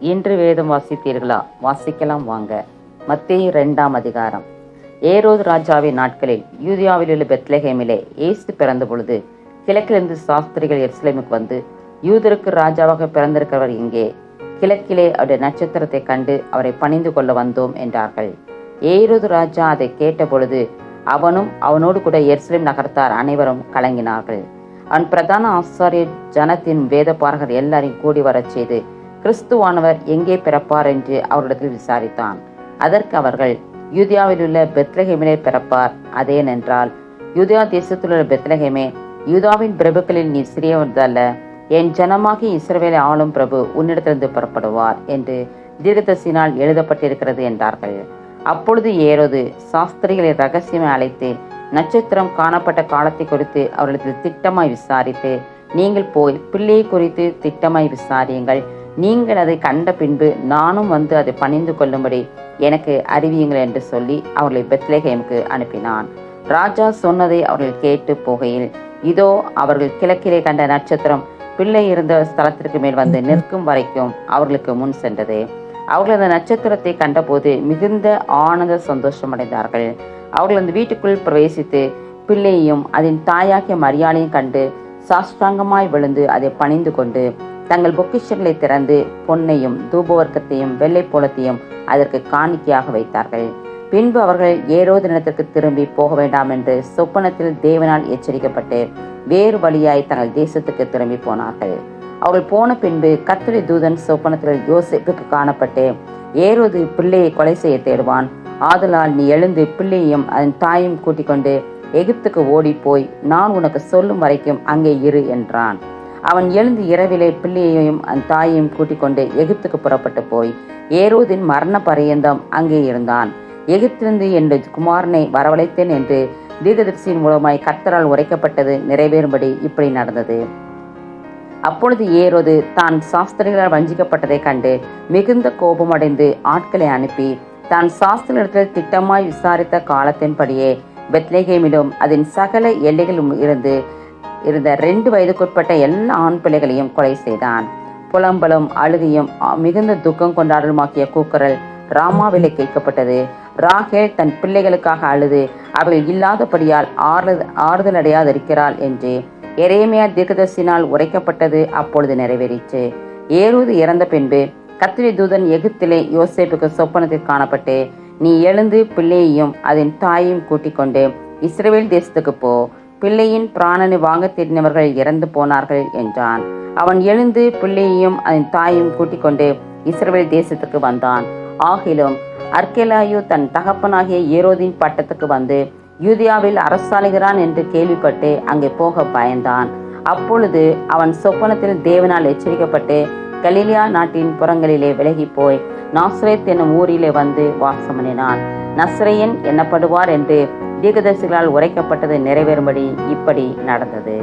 இன்று வேதம் வாசித்தீர்களா? வாசிக்கலாம் வாங்க. மத்தேயு 2ஆம் அதிகாரம். ஏரோது ராஜாவின் நாட்களில் யூதியாவில் உள்ள பெத்லெகேமிலே இயேசு பிறந்த பொழுது கிழக்கிலிருந்து சாஸ்திரிகள் எருசலேமுக்கு வந்து, யூதருக்கு ராஜாவாக பிறந்திருக்கிறவர் இங்கே, கிழக்கிலே அவருடைய நட்சத்திரத்தை கண்டு அவரை பணிந்து கொள்ள வந்தோம் என்றார்கள். ஏரோது ராஜா அதை கேட்ட பொழுது அவனும் அவனோடு கூட எருசலேம் நகரத்தார் அனைவரும் கலங்கினார்கள். அவன் பிரதான ஆசாரியர் ஜனத்தின் வேதபாரகர் எல்லாரையும் கூடி வரச் செய்து, கிறிஸ்துவானவர் எங்கே பிறப்பார் என்று அவரிடத்தில் விசாரித்தான். அதற்கு அவர்கள், யூதியாவில் உள்ள பெத்லெகேமிலே பிறப்பார். அதேனென்றால், யூதா தேசத்தில் உள்ள பெத்லெகேமே, யூதாவின் பிரபுக்களில் நீ சிறியவர்தல்ல, என் ஜனமாகி இஸ்ரவேலை ஆளும் பிரபு உன்னிடத்திலிருந்து புறப்படுவார் என்று தீர்க்கதரிசியினால் எழுதப்பட்டிருக்கிறது என்றார்கள். அப்பொழுது ஏரோது சாஸ்திரிகளை ரகசியமாக அழைத்து நட்சத்திரம் காணப்பட்ட காலத்தை குறித்து அவர்களிடத்தில் திட்டமாய் விசாரித்து, நீங்கள் போய் பிள்ளையை குறித்து திட்டமாய் விசாரியுங்கள், நீங்கள் அதை கண்ட பின்பு நானும் வந்து அதை பணிந்து கொள்ளும்படி எனக்கு அறிவியுங்கள் என்று சொல்லி அவர்களை பெத்லெகேமுக்கு அனுப்பினான். ராஜா சொன்னதை அவர்கள் கேட்டு போகையில், இதோ அவர்கள் கிழக்கிலே கண்ட நட்சத்திரம் பிள்ளை இருந்த ஸ்தலத்திற்கு மேல் வந்து நிற்கும் வரைக்கும் அவர்களுக்கு முன் சென்றது. அவர்கள் அந்த நட்சத்திரத்தை கண்டபோது மிகுந்த ஆனந்த சந்தோஷம் அடைந்தார்கள். அவர்கள் அந்த வீட்டுக்குள் பிரவேசித்து பிள்ளையையும் அதன் தாயாகிய மரியாளையும் கண்டு சாஷ்டாங்கமாய் விழுந்து அதை பணிந்து கொண்டு தங்கள் பொக்கிஷங்களை திறந்து பொன்னையும் தூபவர்க்கத்தையும் வெள்ளை போலத்தையும் அதற்கு காணிக்கையாக வைத்தார்கள். பின்பு அவர்கள் ஏரோது நிலத்திற்கு திரும்பி போக வேண்டாம் என்று சொப்பனத்தில் தேவனால் எச்சரிக்கப்பட்டு வேறு வழியாய் தங்கள் தேசத்துக்கு திரும்பி போனார்கள். அவர்கள் போன பின்பு கர்த்தருடைய தூதன் சொப்பனத்தில் யோசேப்புக்கு காணப்பட்டு, ஏரோது பிள்ளையை கொலை செய்ய தேடுவான், ஆதலால் நீ எழுந்து பிள்ளையையும் அதன் தாயும் கூட்டிக் கொண்டு எகிப்துக்கு ஓடி போய் நான் உனக்கு சொல்லும் வரைக்கும் அங்கே இரு என்றான். அவன் எழுந்து இரவிலே பிள்ளையையும் அந்த தாயையும் கூட்டிக் கொண்டு எகிப்துக்கு புறப்பட்டு போய் ஏரோதின் மரண பரியந்தம் அங்கே இருந்தான். எகிப்திலிருந்து என் குமாரனை வரவழைத்தேன் என்று தீர்க்கதரிசியின் மூலமாய் கர்த்தரால் உரைக்கப்பட்டது நிறைவேறும்படி இப்படி நடந்தது. அப்பொழுது ஏரோது தான் சாஸ்திரிகளால் வஞ்சிக்கப்பட்டதை கண்டு மிகுந்த கோபமடைந்து ஆட்களை அனுப்பி தான் சாஸ்திரிடத்தில் திட்டமாய் விசாரித்த காலத்தின்படியே பெத்லெகேமிலும் அதன் சகல எல்லைகளிலும் இருந்த 2 வயதுக்குட்பட்ட எல்லா ஆண் பிள்ளைகளையும் கொலை செய்தான். புலம்பலும் அழுகையும் மிகுந்த துக்கம் கொண்டாடலுமாக்கிய கூக்குரல் ராமாவிலே கேட்கப்பட்டது. ராகேல் தன் பிள்ளைகளுக்காக அழுது அவர்கள் இல்லாதபடியால் ஆறுதல் அடையாதிருக்கிறாள் என்று எரேமியா தீர்க்கதரிசியினால் உரைக்கப்பட்டது அப்பொழுது நிறைவேறிற்று. ஏரோது இறந்த பின்பு கர்த்தருடைய தூதன் எகிப்திலே யோசேப்புக்கு சொப்பனத்தில் காணப்பட்டு, நீ எழுந்து பிள்ளையையும் அதன் தாயையும் கூட்டிக் கொண்டு இஸ்ரவேல் தேசத்துக்கு போ, பிள்ளையின் பிராணனை வாங்க தேடினவர்கள் இறந்து போனார்கள் என்றான். அவன் எழுந்து பிள்ளையையும் அதன் தாயையும் கூட்டிக் கொண்டு இஸ்ரவேல் தேசத்துக்கு வந்தான். ஆகிலும் அர்கெலாயு தன் தகப்பனாகிய ஏரோதின் பட்டத்துக்கு வந்து யூதியாவில் அரசாளுகிறான் என்று கேள்விப்பட்டு அங்கே போக பயந்தான். அப்பொழுது அவன் சொப்பனத்தில் தேவனால் எச்சரிக்கப்பட்டு கலிலியா நாட்டின் புறங்களிலே விலகி போய் நாசரேத் என்னும் ஊரிலே வந்து வாசமணினான். நசரேயன் என்னப்படுவார் என்று தீர்க்கதரிசிகளால் உரைக்கப்பட்டது நிறைவேறும்படி இப்படி நடந்தது.